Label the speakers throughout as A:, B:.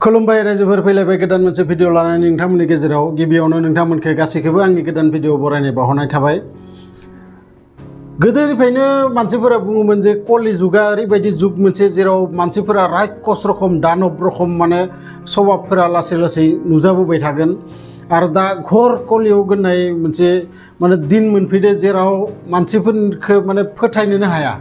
A: खुलुमबाय रायजोफोर फैलायबाय गोदान मोनसे भिडिअ लानानै नोंथांमोननि गेजेराव गिबियावनो नोंथांमोनखौ गासैखौबो आंनि गोदान भिडिअ बरायनाय बावहरनाय थाबाय। गोदोनिफ्रायनो मानसिफोरा बुङोमोन जे कलि जुगा ओरैबायदि जुग मोनसे जेराव मानसिफोरा रायखस रखम दानब रखम माने सभाबफोरा लासै लासै नुजाबोबाय थागोन आरो दा घोर कलियाव गोननाय मोनसे माने दिन मोनफैदो जेराव मानसिफोरखौ माने फोथायनोनो हाया।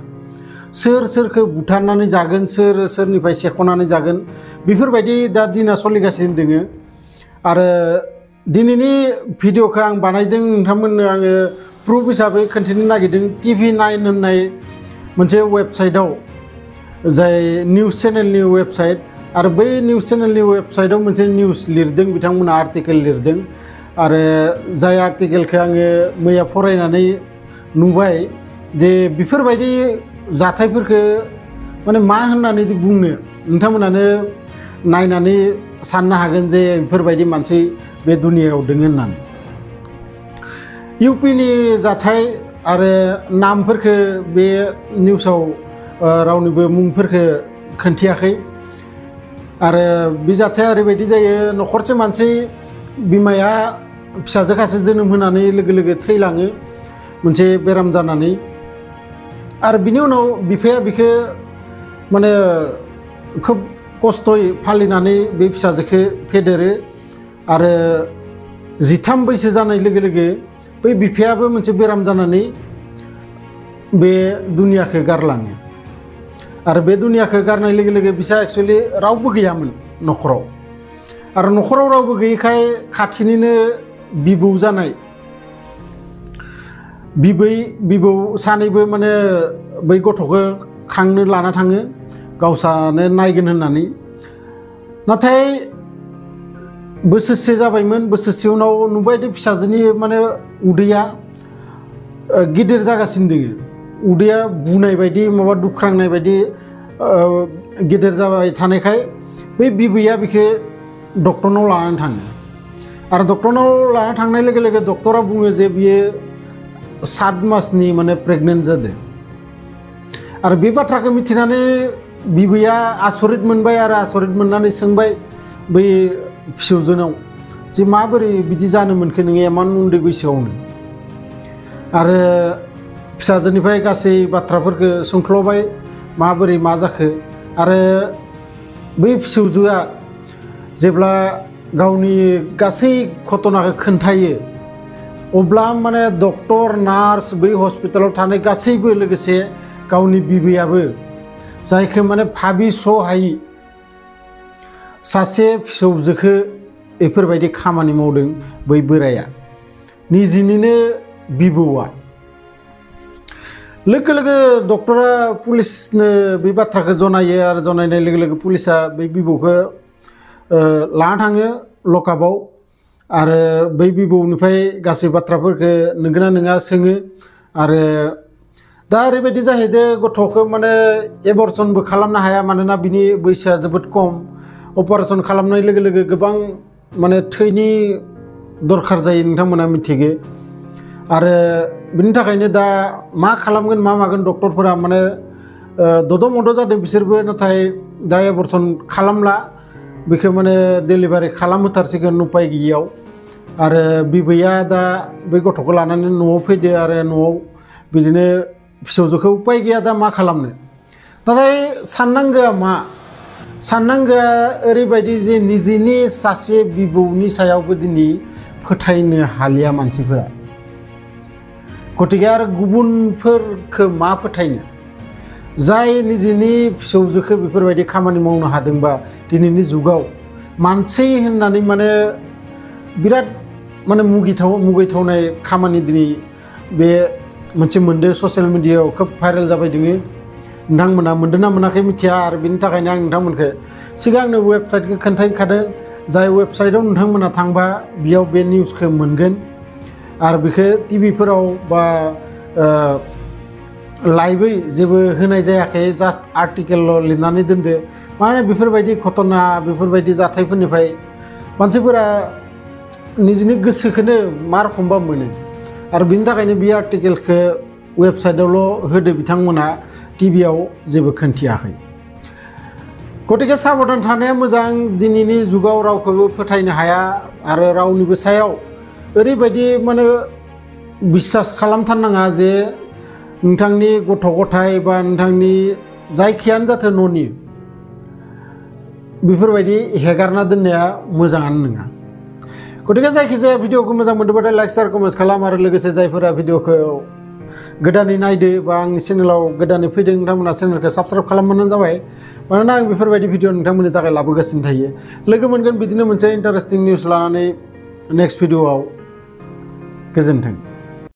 A: सोर सोरखौ बुथारनानै जागोन सोर सोरनिफ्राय सेख'नानै जागोन बेफोरबायदि दा दिना सोलिगासिनो दोङो। आरो दिनैनि भिडिअखौ आं बानायदों नोंथांमोननो आङो प्रुफ हिसाबै खोन्थिनो नागिरदों TV9 होननाय मोनसे वेबसाइटआव जाय निउज चेनेलनि वेबसाइट आरो बै निउज चेनेलनि वेबसाइटआव मोनसे निउज लिरदों बिथांमोना आर्टिकेल लिरदों आरो जाय आर्टिकेलखौ आङो मैया फरायनानै नुबाय जे बेफोरबायदि जाथायफोरखौ माने मा होननानै बुंनो नोंथांमोनानो नायनानै साननो हागोन जे बेफोरबायदि मानसि बे दुनियायाव दङ होननानै। इउपिनि जाथाय आरो नामफोरखौ बे निउसाव रावनिबो मुंफोरखौ खोन्थियाखै आरो बे जाथाया ओरैबायदि जायो न'खरसे मानसि बिमाया फिसाजो खासे जोनोम होनानै लोगो लोगो थैलाङो मोनसे बेराम जानानै आरो बिनि उनाव बिफाया बिखौ माने खोब खस्थ'यै फालिनानै बे फिसाजोखौ फेदेरो आरो 13 बैसो जानाय लोगो लोगो बै बिफायाबो मोनसे बेराम जानानै बे दुनियाखौ गारलाङो आरो बे दुनियाखौ गारनाय लोगो लोगो बिसा एक्चुअलि रावबो गैयामोन न'खराव आरो न'खराव रावबो गैयैखाय खाथिनिनो बिबौ जानाय बिबौ सानैबो माने बै गथ'खौ खांनो लाना थाङो गावसानो नायगोन होननानै। नाथाय बोसोरसे जाबायमोन बोसोरसे उनाव नुबाय दे फिसाजोनि माने उदैया गिदिर जागासिनो दोङो उदैया बुनाय बायदि माबा दुख्रांनाय बायदि गिदिर जाबाय थानायखाय बै बिबैया बिखौ डक्टरनाव लानानै थाङो आरो डक्टरनाव लाना थांनाय लोगो लोगो डक्टरा बुङो जे बियो 7 मासनि माने प्रेगनेन्ट जादों आरो बे बाथ्राखौ मिथिनानै बिबैया आसरित मोनबाय आरो आसरित मोननानै सोंबाय बै फिसौजोनाव जे माबोरै बिदि जानो मोनखो नोङो इमान उन्दै बैसोआवनो आरो फिसाजोनिफ्राय गासै बाथ्राफोरखौ सोंख्ल'बाय माबोरै मा जाखो आरो बै फिसौजोआ जेब्ला गावनि गासै घटनाखौ खोन्थायो अब्ला माने डक्टर नार्स बै हस्पिटालाव थानाय गासैबो लोगोसे गावनि बिबैयाबो जायखौ माने भाबिस'हायि सासे फिसौजोखौ बेफोरबायदि खामानि मावदों बै बोराया निजिनिनो बिबौआ। लोगो लोगो डक्टरा पुलिसनो बे बाथ्राखौ जनायो आरो जनायनाय लोगो लोगो पुलिसा बै बिबौखौ लाना थाङो लकआपआव आरो बै बिबौनिफ्राय गासै बाथ्राफोरखौ नंगौना नङा सोङो आरो दा ओरैबायदि जाहैदों गथ'खौ माने एबर्सनबो खालामनो हाया मानोना बिनि बैसोआ जोबोद खम अपारेशन खालामनाय लोगो लोगो गोबां माने थैनि दरखार जायो नोंथांमोना मिथिगो आरो बिनि थाखायनो दा मा खालामगोन मा मागोन डक्टरफोरा माने दद' मद' जादों बिसोरबो नाथाय दा एबर्सन खालामला बेखौ माने डेलिभारि खालामहोथारसिगोन उपाय गैयियाव आरो बिबैया दा बै गथ'खौ लानानै न'आव फैदो आरो न'आव बिदिनो फिसौजोखौ उपाय गैया दा मा खालामनो। नाथाय साननांगौआ ओरैबायदि जे निजिनि सासे बिबौनि सायावबो दिनै फोथायनो हालिया मानसिफोरा गतिके आरो गुबुनफोरखौ मा फोथायनो जाय निजिनि फिसौजोखौ बेफोरबायदि खामानि मावनो हादोंबा दिनैनि जुगाव मानसि होननानै माने बिराद माने मुगैथावनाय खामानि दिनै बे मोनसे मोनदों ससियेल मिडियायाव खोब भाइरेल जाबाय दोङो नोंथांमोना मोनदोंना मोनाखै मिथिया आरो बिनि थाखायनो आं नोंथांमोनखौ सिगांनो वेबसाइटखौ खोन्थाखादों जाय वेबसाइटआव नोंथांमोना थांबा बेयाव बे निउसखौ मोनगोन आरो बेखौ टिभिफोराव बा लाइभै जेबो होनाय जायाखै जास्ट आर्टिकेलल' लिरनानै दोनदो माने बेफोरबायदि घटना बेफोरबायदि जाथायफोरनिफ्राय मानसिफोरा निजिनि गोसोखौनो मा रखमबा मोनो आरो बिनि थाखायनो बे आर्टिकेलखौ वेबसाइटआवल' होदो बिथांमोना टिभियाव जेबो खोन्थियाखै। गतिके साबधान थानाया मोजां दिनैनि जुगाव रावखौबो फोथायनो हाया आरो रावनिबो सायाव ओरैबायदि माने बिश्वास खालामथारनाङा जे नोंथांनि गथ' गथाय बा नोंथांनि जायखियानो जाथों न'नि बेफोरबायदि हेगारना दोननाया मोजाङानो नङा गतिके जायखिजाया भिडिअखौ मोजां मोनदोंबाथाय लाइक शेयार कमेन्ट खालाम आरो लोगोसे जायफोरा भिडिअखौ गोदानै नायदो बा आंनि चेनेलाव गोदानै फैदों नोंथांमोना चेनेलखौ साबस्क्राइब खालामबानो जाबाय मानोना आं बेफोरबायदि भिडिअ नोंथांमोननि थाखाय लाबोगासिनो थायो लोगो मोनगोन बिदिनो मोनसे इन्टारेस्टिं निउस लानानै नेक्स्ट भिडिअआव गोजोन्थों।